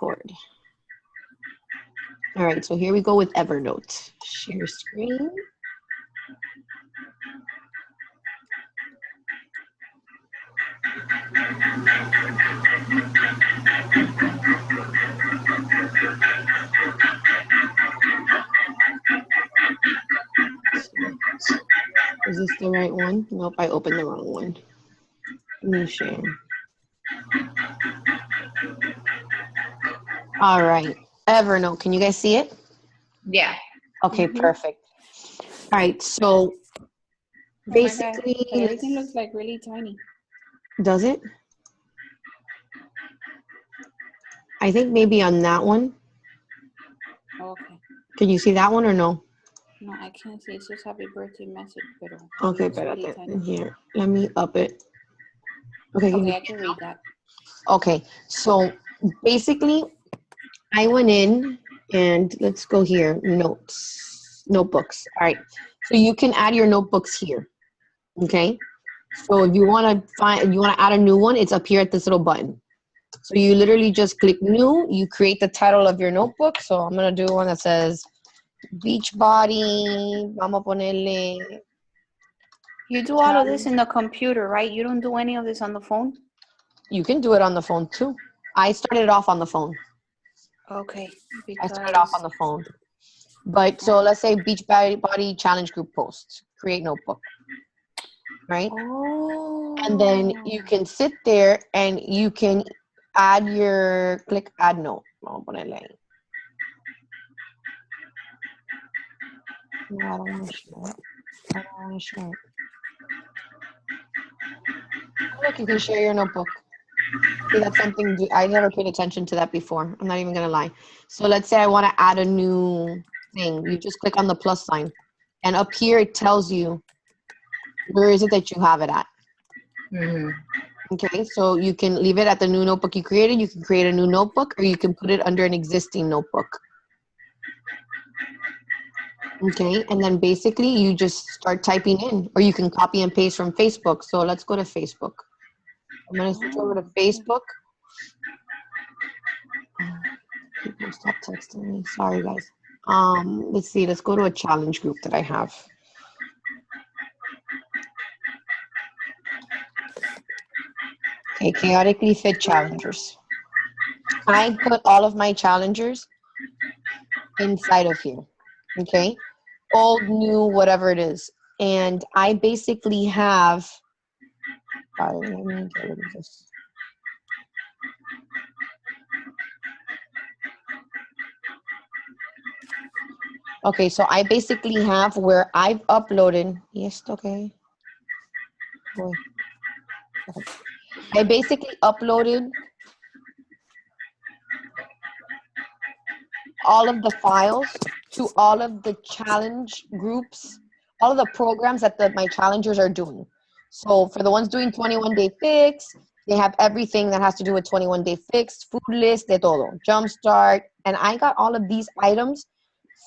record. All right, so here we go with Evernote. Share screen. Is this the right one? Nope, I opened the wrong one. Let me share. All right, Evernote, can you guys see it? Yeah. Okay, perfect. All right, so basically, Oh my God. Everything looks like really tiny. Does it? I think maybe on that one. Okay. Can you see that one or no? No, I can't see. It's just happy birthday message, but Okay, it's really but tiny. here, let me up it. Okay, Okay, I can read that. Okay, so basically, I went in and let's go here, notebooks. All right, so you can add your notebooks here, okay? So if you want to add a new one, it's up here at this little button. So you literally just click new, you create the title of your notebook. So I'm going to do one that says beachbody, vamos a ponerle. You do all of this in the computer, right? You don't do any of this on the phone? You can do it on the phone too. I started it off on the phone. Okay. I started off on the phone. But so let's say beachbody challenge group posts, create notebook, right? Oh. And then you can sit there and you can add click add note. Vamos a ponerle ahí. No, I don't want to share it. I don't want to share it. Oh, look, you can share your notebook. See, that's something I never paid attention to that before. I'm not even gonna lie. So let's say I want to add a new thing. You just click on the plus sign, and up here it tells you where is it that you have it at. Okay, so you can leave it at the new notebook you created. You can create a new notebook, or you can put it under an existing notebook. Okay, and then basically you just start typing in, or you can copy and paste from Facebook. So let's go to Facebook. I'm going to switch over to Facebook. People stop texting me. Sorry, guys. Let's see. Let's go to a challenge group that I have. Okay, chaotically fit challengers. I put all of my challengers inside of here. Okay, old, new, whatever it is. And I basically have. Sorry, let me get rid of this. Okay, so I basically have where I've uploaded. Yes, okay. Boy. Okay. I basically uploaded all of the files to all of the challenge groups, all of the programs that my challengers are doing. So for the ones doing 21-day fix, they have everything that has to do with 21-day fix, food list, de todo, jumpstart. And I got all of these items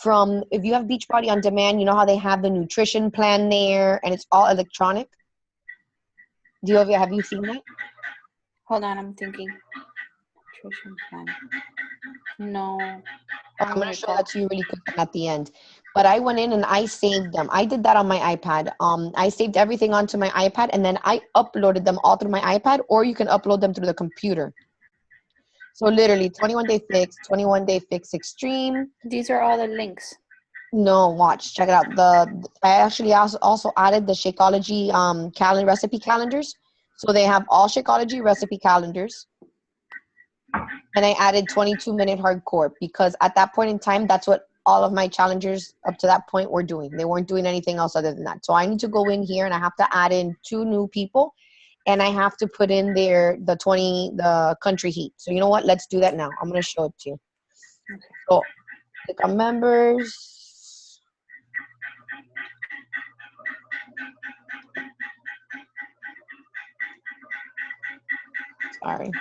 from, if you have Beachbody on Demand, you know how they have the nutrition plan there and it's all electronic? Have you seen that? Hold on, I'm thinking. Nutrition plan. No. I'm going to show that to you really quick at the end. But I went in and I saved them. I did that on my iPad. I saved everything onto my iPad and then I uploaded them all through my iPad, or you can upload them through the computer. So literally 21-day fix, 21-day fix extreme. These are all the links. No, watch, check it out. I actually also added the Shakeology recipe calendars. So they have all Shakeology recipe calendars. And I added 22-minute hardcore because at that point in time, that's what all of my challengers up to that point were doing. They weren't doing anything else other than that. So I need to go in here and I have to add in 2 new people, and I have to put in there the country heat. So you know what? Let's do that now. I'm going to show it to you. So click on members. Sorry.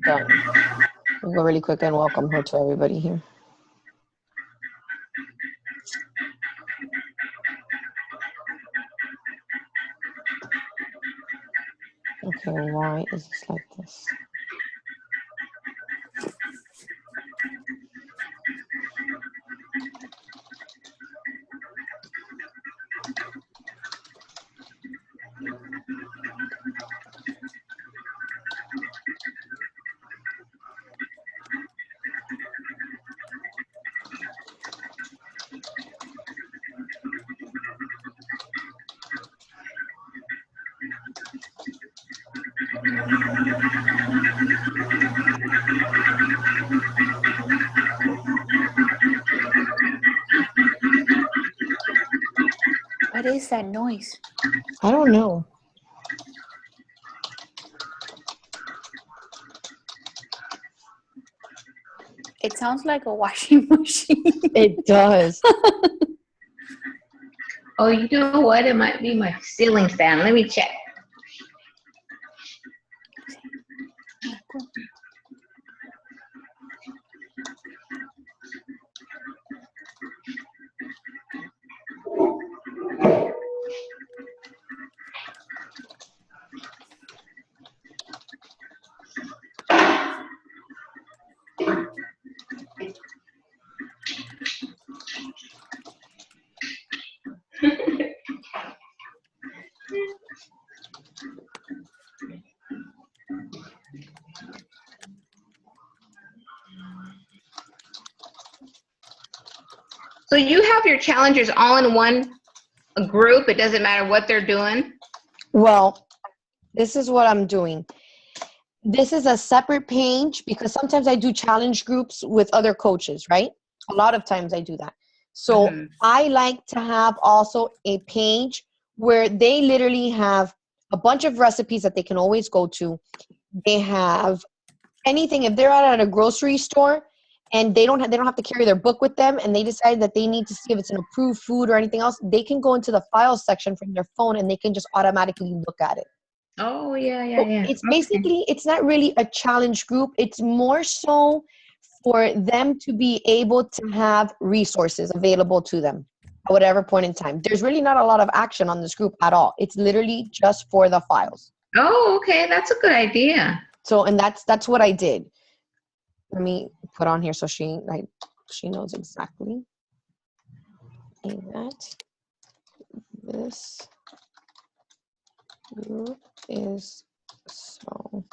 Done. We'll go really quick and welcome her to everybody here. Okay, why is this like this? What is that noise? I don't know. It sounds like a washing machine. It does. Oh, you know what? It might be my ceiling fan. Let me check. So you have your challengers all in one group. It doesn't matter what they're doing. Well, this is what I'm doing. This is a separate page because sometimes I do challenge groups with other coaches, right? A lot of times I do that. So I like to have also a page where they literally have a bunch of recipes that they can always go to. They have anything. If they're out at a grocery store and they don't have to carry their book with them and they decide that they need to see if it's an approved food or anything else, they can go into the files section from their phone and they can just automatically look at it. Oh, yeah. So it's basically, it's not really a challenge group. It's more so for them to be able to have resources available to them at whatever point in time. There's really not a lot of action on this group at all. It's literally just for the files. Oh, okay. That's a good idea. So, and that's what I did. Let me put on here so she knows exactly that this group is so.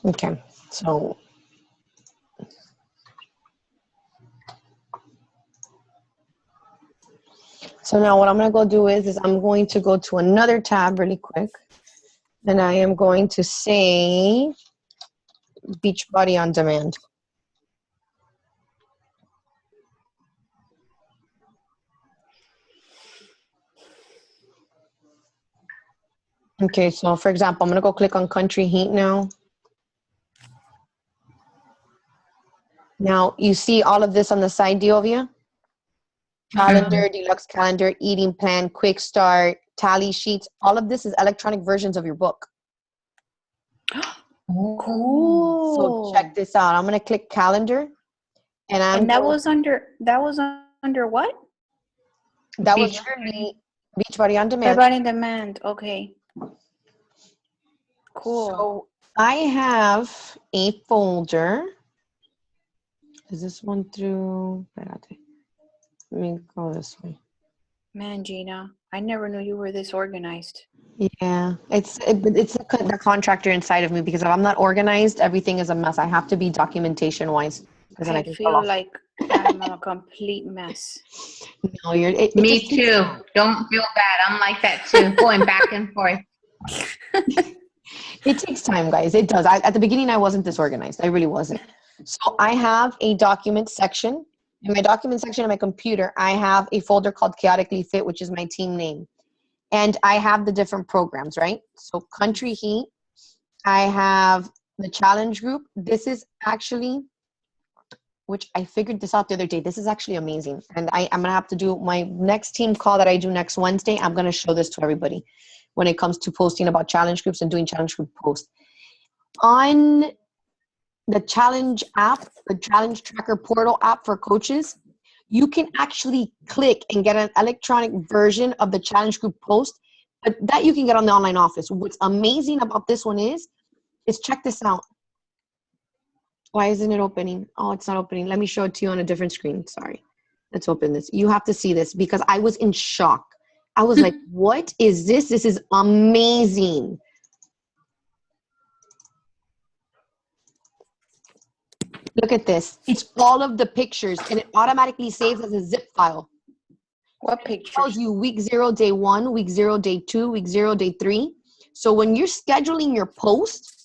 Okay, so now what I'm going to go do is I'm going to go to another tab really quick, and I am going to say Beachbody on Demand. Okay, so for example, I'm going to go click on Country Heat now. Now, you see all of this on the side, Diovia? Calendar, deluxe calendar, eating plan, quick start, tally sheets. All of this is electronic versions of your book. Cool. So check this out. I'm going to click calendar. And that was under what? That was literally Beachbody on Demand. Beachbody on Demand. Okay. Cool. So I have a folder. Is this one through? Let me go this way. Man, Gina, I never knew you were this organized. Yeah, it's the contractor inside of me because if I'm not organized, everything is a mess. I have to be documentation wise. because then I I can feel fall off. like I'm a complete mess. No, it Me just takes too. time. Don't feel bad. I'm like that too, going back and forth. It takes time, guys. It does. At the beginning, I wasn't this organized. I really wasn't. So I have a document section. In my document section on my computer, I have a folder called Chaotically Fit, which is my team name. And I have the different programs, right? So Country Heat. I have the challenge group. This is actually, which I figured this out the other day. This is actually amazing. And I'm going to have to do my next team call that I do next Wednesday. I'm going to show this to everybody when it comes to posting about challenge groups and doing challenge group posts. On the challenge app, the challenge tracker portal app for coaches, you can actually click and get an electronic version of the challenge group post, but that you can get on the online office. What's amazing about this one is check this out. Why isn't it opening? Oh, it's not opening. Let me show it to you on a different screen. Sorry. Let's open this. You have to see this because I was in shock. I was like, what is this? This is amazing. Look at this. It's all of the pictures and it automatically saves as a zip file. What It pictures? tells you week 0, day 1, week 0, day 2, week 0, day 3. So when you're scheduling your post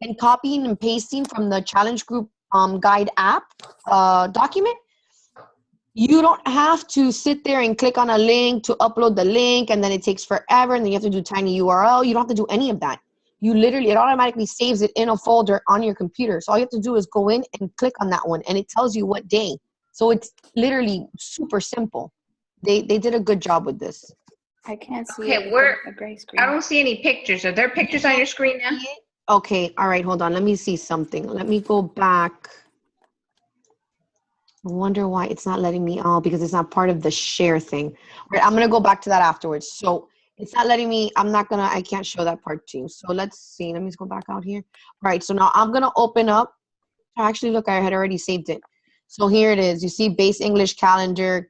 and copying and pasting from the challenge group guide app document, you don't have to sit there and click on a link to upload the link and then it takes forever and then you have to do tiny URL. You don't have to do any of that. You literally, it automatically saves it in a folder on your computer. So all you have to do is go in and click on that one and it tells you what day. So it's literally super simple. They did a good job with this. I can't see Okay, it. It's a gray screen. I don't see any pictures. Are there pictures on your screen now? Okay, all right, hold on. Let me see something. Let me go back. I wonder why it's not letting me, because it's not part of the share thing. All right, I'm going to go back to that afterwards. So it's not letting me, I can't show that part to you. So let's see. Let me just go back out here. All right, so now I'm going to open up. Actually, look, I had already saved it. So here it is. You see base English calendar.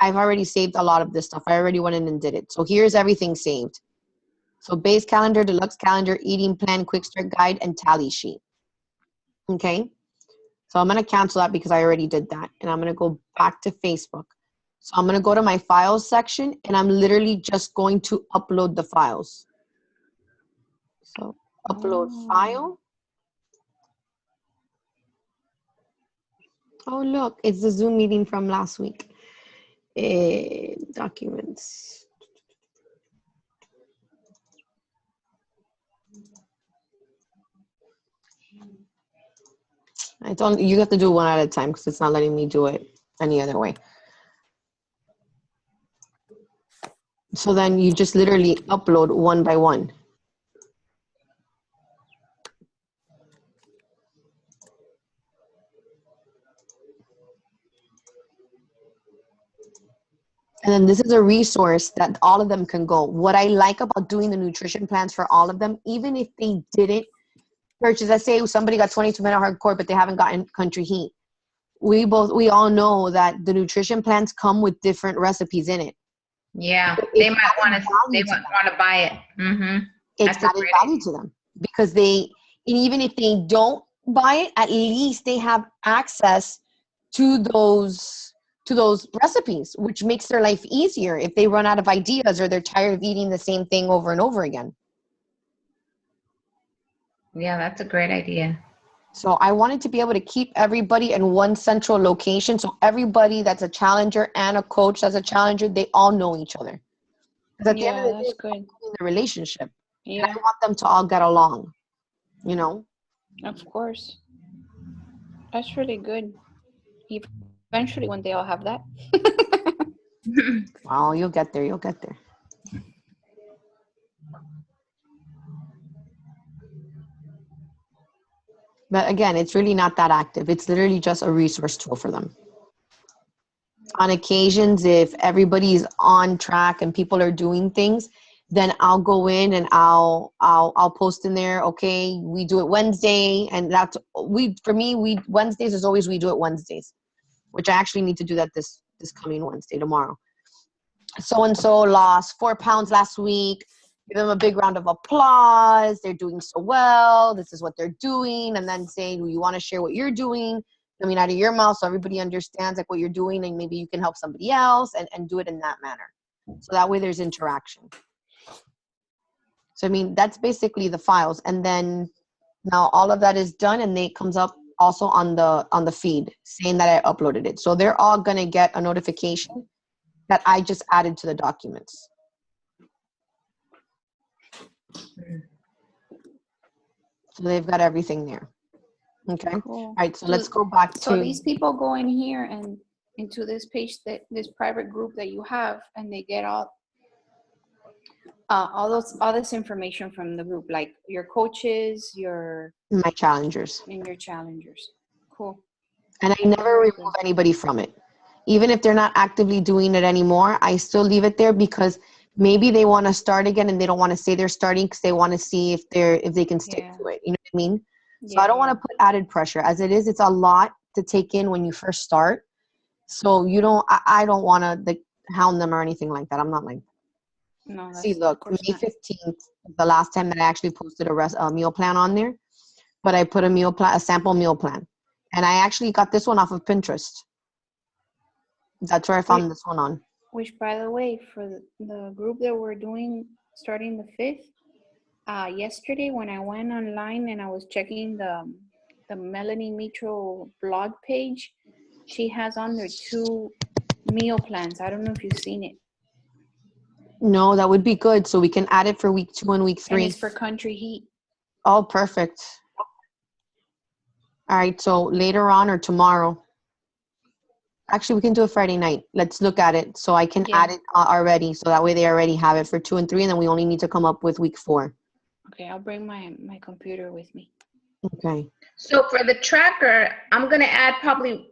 I've already saved a lot of this stuff. I already went in and did it. So here's everything saved. So base calendar, deluxe calendar, eating plan, quick start guide, and tally sheet. Okay. So I'm going to cancel that because I already did that. And I'm going to go back to Facebook. So I'm going to go to my files section and I'm literally just going to upload the files. So upload file. Oh, look, it's the Zoom meeting from last week. Documents. You have to do one at a time because it's not letting me do it any other way. So then you just literally upload one by one. And then this is a resource that all of them can go. What I like about doing the nutrition plans for all of them, even if they didn't purchase, let's say somebody got 22-minute hardcore, but they haven't gotten country heat. We all know that the nutrition plans come with different recipes in it. Yeah, they might want to buy it. Mm-hmm. It's added value to them because even if they don't buy it, at least they have access to those recipes, which makes their life easier if they run out of ideas or they're tired of eating the same thing over and over again. Yeah, that's a great idea. So I wanted to be able to keep everybody in one central location. So everybody that's a challenger and a coach that's a challenger, they all know each other. Because at the end of the day, it's good. The relationship. Yeah. And I want them to all get along, you know? Of course. That's really good. Eventually, one day I'll have that. Well, you'll get there. You'll get there. But again, it's really not that active. It's literally just a resource tool for them. On occasions, if everybody's on track and people are doing things, then I'll go in and I'll post in there. Okay, we do it Wednesday, and that's Wednesdays is always we do it Wednesdays, which I actually need to do that this coming Wednesday, tomorrow. So and so lost 4 pounds last week. Give them a big round of applause. They're doing so well. This is what they're doing. And then say, do you want to share what you're doing? coming out of your mouth so everybody understands like what you're doing, and maybe you can help somebody else and do it in that manner. So that way there's interaction. So, I mean, that's basically the files. And then now all of that is done, and it comes up also on the feed saying that I uploaded it. So they're all going to get a notification that I just added to the documents. So they've got everything there. Okay. Cool. All right. So let's go back to. So these people go in here and into this page, that this private group that you have, and they get all this information from the group, like your coaches, my challengers. and your challengers. Cool. And I never remove anybody from it. Even if they're not actively doing it anymore, I still leave it there because maybe they want to start again and they don't want to say they're starting because they want to see if they can stick to it. You know what I mean? So I don't want to put added pressure. As it is, it's a lot to take in when you first start. So I don't want to hound them or anything like that. I'm not like, no. See, look, May 15th, the last time that I actually posted a meal plan on there, but I put a sample meal plan. And I actually got this one off of Pinterest. That's where I found this one on. Which, by the way, for the group that we're doing starting the 5th, yesterday when I went online and I was checking the Melanie Mitro blog page, she has on there 2 meal plans. I don't know if you've seen it. No, that would be good. So we can add it for week 2 and week 3. And it's for country heat. Oh, perfect. All right. So later on or tomorrow. Actually, we can do it Friday night. Let's look at it so I can add it already. So that way they already have it for 2 and 3. And then we only need to come up with week 4. Okay. I'll bring my computer with me. Okay. So for the tracker, I'm going to add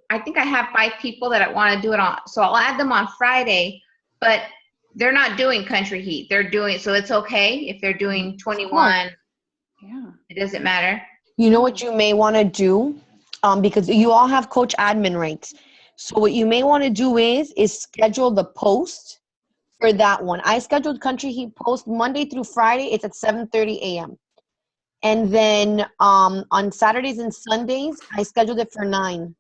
I think I have 5 people that I want to do it on. So I'll add them on Friday, but they're not doing country heat. So it's okay if they're doing 21. Yeah. It doesn't matter. You know what you may want to do, because you all have coach admin rights. So what you may want to do is schedule the post for that one. I scheduled country heat post Monday through Friday. It's at 7:30 a.m. And then on Saturdays and Sundays, I scheduled it for 9.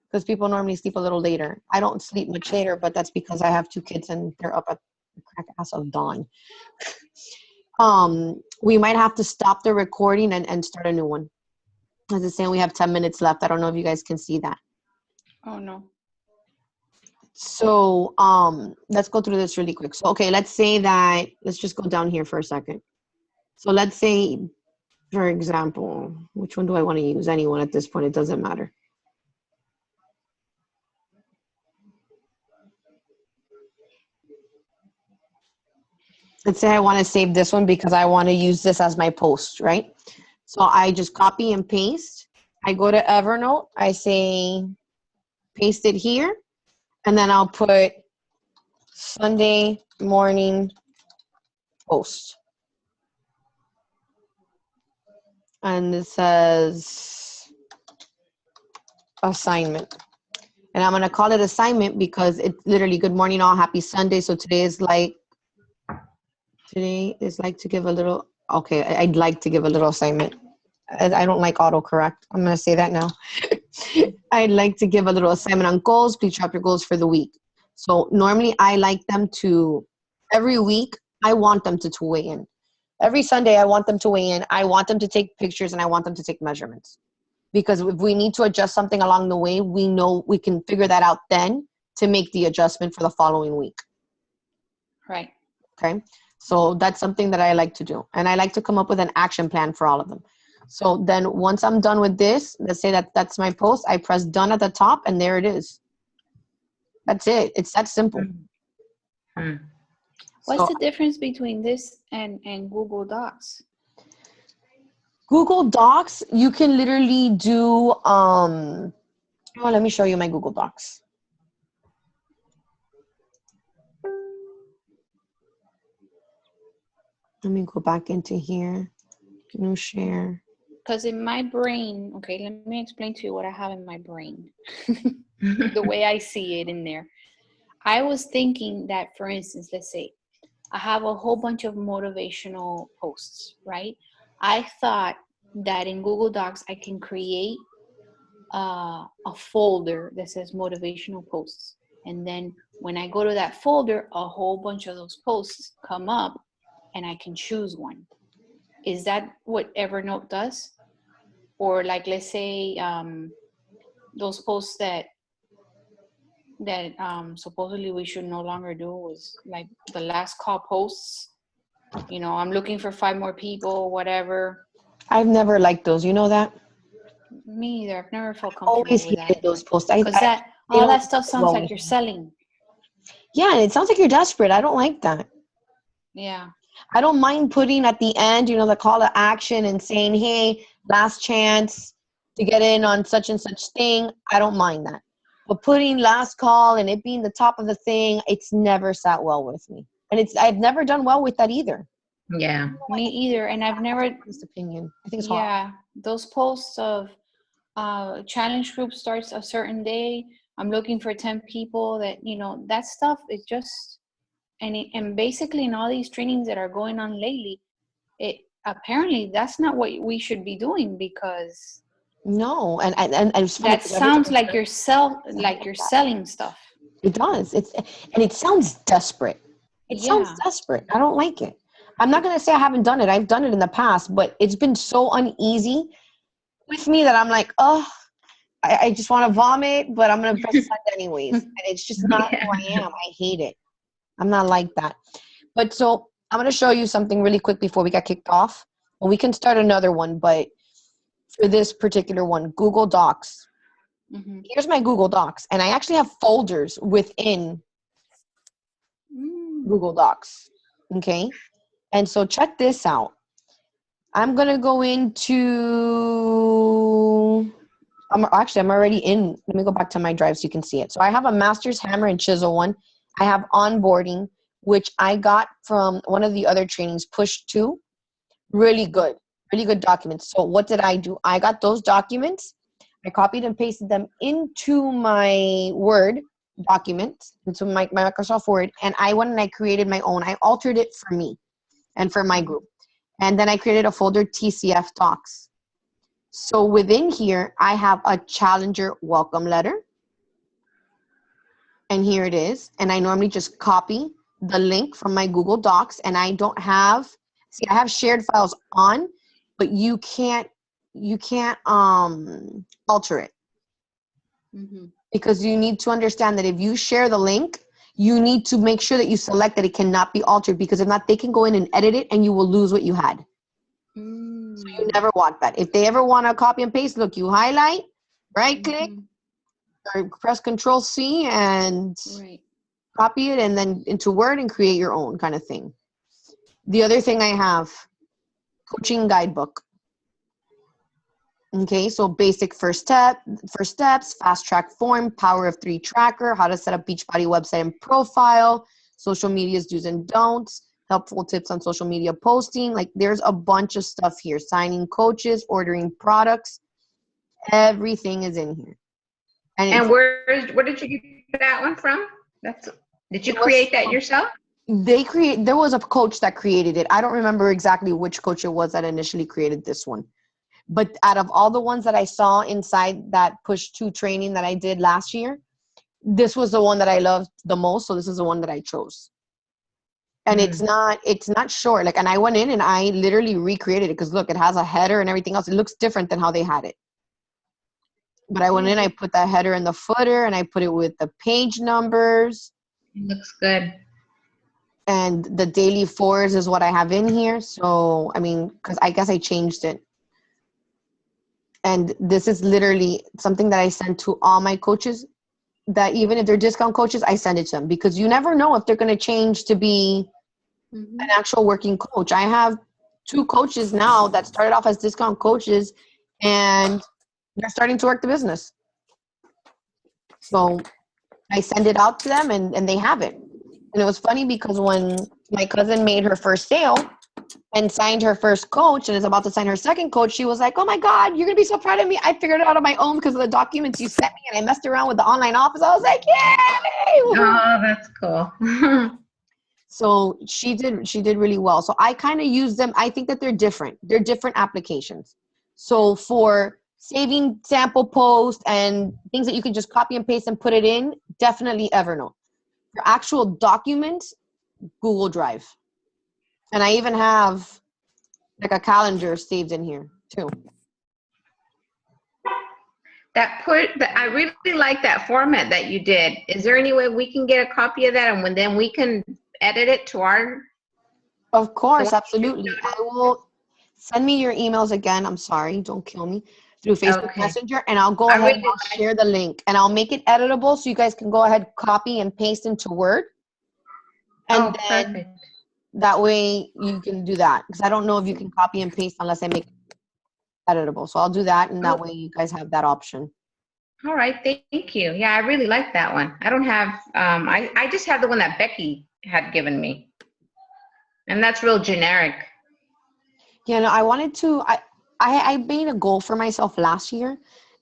Because people normally sleep a little later. I don't sleep much later, but that's because I have 2 kids and they're up at the crack ass of dawn. We might have to stop the recording and start a new one. As it's saying, we have 10 minutes left. I don't know if you guys can see that. Oh, no. So let's go through this really quick. So, okay, let's just go down here for a second. So let's say, for example, which one do I want to use? Anyone at this point, it doesn't matter. Let's say I want to save this one because I want to use this as my post, right? So I just copy and paste. I go to Evernote. I say, paste it here. And then I'll put Sunday morning post. And it says assignment. And I'm going to call it assignment because it's literally good morning all, happy Sunday. So today is like to give a little, okay, I'd like to give a little assignment. I don't like autocorrect. I'm going to say that now. I'd like to give a little assignment on goals. Please drop your goals for the week. So normally I like them to, every week, I want them to weigh in. Every Sunday, I want them to weigh in. I want them to take pictures and I want them to take measurements. Because if we need to adjust something along the way, we know we can figure that out then to make the adjustment for the following week. Right. Okay. So that's something that I like to do. And I like to come up with an action plan for all of them. So then once I'm done with this, let's say that's my post, I press done at the top and there it is. That's it. It's that simple. Mm-hmm. What's the difference between this and Google Docs? Google Docs, you can literally do, let me show you my Google Docs. Let me go back into here. New share. Because in my brain, okay, let me explain to you what I have in my brain. The way I see it in there. I was thinking that, for instance, let's say I have a whole bunch of motivational posts, right? I thought that in Google Docs, I can create a folder that says motivational posts. And then when I go to that folder, a whole bunch of those posts come up and I can choose one. Is that what Evernote does? Or like, let's say those posts that supposedly we should no longer do was like the last call posts. You know, I'm looking for 5 more people, whatever. I've never liked those. You know that? Me either. I've never felt Always comfortable with hated that. those posts. Because that they all don't that stuff sit sounds well like with you're me. selling. Yeah, and it sounds like you're desperate. I don't like that. Yeah. I don't mind putting at the end, you know, the call to action and saying, hey, last chance to get in on such and such thing. I don't mind that. But putting last call and it being the top of the thing, it's never sat well with me. And I've never done well with that either. Yeah. Me either. And I've never, This opinion. I think it's hard. yeah, those posts of challenge group starts a certain day. I'm looking for 10 people that, you know, that stuff is just, and basically in all these trainings that are going on lately, it apparently that's not what we should be doing, because No, and it's funny that because every sounds time I like start, you're selling stuff. it does. And it sounds desperate. It sounds Yeah. desperate. I don't like it. I'm not gonna say I haven't done it. I've done it in the past, but it's been so uneasy with me that I'm like, oh, I just want to vomit, but I'm gonna press send anyways. And it's just not Yeah. who I am. I hate it. I'm not like that. But so I'm gonna show you something really quick before we get kicked off. And we can start another one, but for this particular one, Google Docs. Mm-hmm. Here's my Google Docs, and I actually have folders within Google Docs. Okay. And so check this out. I'm going to go into, I'm already in. Let me go back to my drive so you can see it. So I have a master's hammer and chisel one. I have onboarding, which I got from one of the other trainings, Push 2. Really good documents. So what did I do? I got those documents. I copied and pasted them into my Word document, into my Microsoft Word, and I went and I created my own. I altered it for me and for my group. And then I created a folder, TCF Talks. So within here, I have a Challenger welcome letter. And here it is. And I normally just copy the link from my Google Docs, and I don't have, I have shared files on, but you can't alter it. Mm-hmm. Because you need to understand that if you share the link, you need to make sure that you select that it cannot be altered, because if not, they can go in and edit it and you will lose what you had. So you never want that. If they ever want to copy and paste, look, you highlight, right click, or press Control C and copy it and then into Word and create your own kind of thing. The other thing I have, coaching guidebook. Okay, so basic first steps, fast track form, power of 3 tracker, how to set up Beachbody website and profile, social media's do's and don'ts, helpful tips on social media posting. Like there's a bunch of stuff here. Signing coaches, ordering products, everything is in here. And where did you get that one from? Did you create that yourself? There was a coach that created it. I don't remember exactly which coach it was that initially created this one. But out of all the ones that I saw inside that Push 2 training that I did last year, this was the one that I loved the most. So this is the one that I chose. And it's not short. Like, and I went in and I literally recreated it because look, it has a header and everything else. It looks different than how they had it. But I went in, I put that header in the footer, and I put it with the page numbers. It looks good. And the daily fours is what I have in here. So, I mean, because I guess I changed it. And this is literally something that I send to all my coaches, that even if they're discount coaches, I send it to them, because you never know if they're going to change to be an actual working coach. I have 2 coaches now that started off as discount coaches, and they're starting to work the business. So I send it out to them and they have it. And it was funny because when my cousin made her first sale and signed her first coach and is about to sign her second coach, she was like, oh my God, you're going to be so proud of me. I figured it out on my own because of the documents you sent me, and I messed around with the online office. I was like, yay! Oh, that's cool. So she did really well. So I kind of use them. I think that they're different. They're different applications. So for saving sample posts and things that you can just copy and paste and put it in, definitely Evernote. For actual documents, Google Drive. And I even have like a calendar saved in here too. I really like that format that you did. Is there any way we can get a copy of that and then we can edit it to our? Of course, absolutely. I will send me your emails again. I'm sorry, don't kill me. Through Facebook Messenger, and I'll go ahead and I'll share the link, and I'll make it editable so you guys can go ahead, copy and paste into Word. And then perfect. That way you can do that, because I don't know if you can copy and paste unless I make it editable. So I'll do that, and that way you guys have that option. All right, thank you. Yeah, I really like that one. I don't have, I just have the one that Becky had given me. And that's real generic. Yeah, no, I wanted to, I made a goal for myself last year,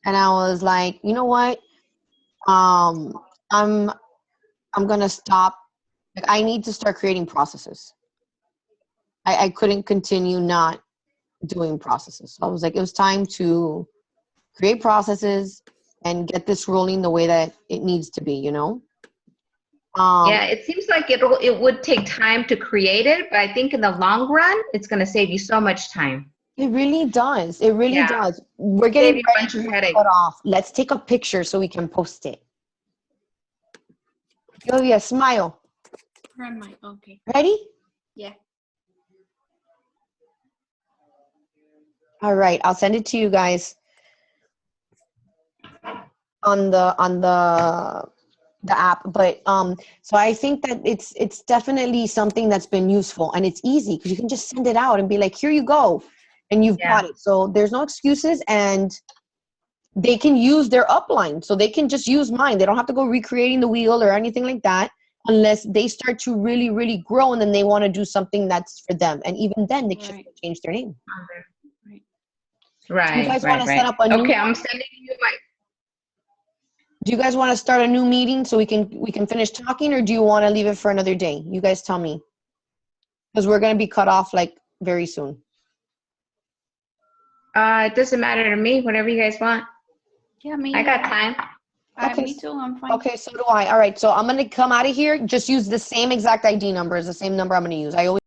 and I was like, you know what? I'm gonna stop. Like, I need to start creating processes. I couldn't continue not doing processes. So I was like, it was time to create processes and get this rolling the way that it needs to be, you know? Yeah, it seems like it would take time to create it, but I think in the long run, it's going to save you so much time. It really does. It really does. We're getting ready to cut off. Let's take a picture so we can post it. Sylvia, smile. Okay. Ready? Yeah. All right, I'll send it to you guys on the app. But so I think that it's definitely something that's been useful, and it's easy because you can just send it out and be like, here you go, and you've got it. So there's no excuses, and they can use their upline, so they can just use mine. They don't have to go recreating the wheel or anything like that, unless they start to really, really grow, and then they want to do something that's for them. And even then, they should change their name. Right. Do you guys want to set up a new? Okay, I'm sending you my. Do you guys want to start a new meeting so we can finish talking, or do you want to leave it for another day? You guys tell me, because we're going to be cut off like very soon. It doesn't matter to me. Whatever you guys want. Yeah, me. I got time. Okay. Me too. I'm fine. Okay, so do I. All right, so I'm going to come out of here. Just use the same exact ID number as the same number I'm going to use. I always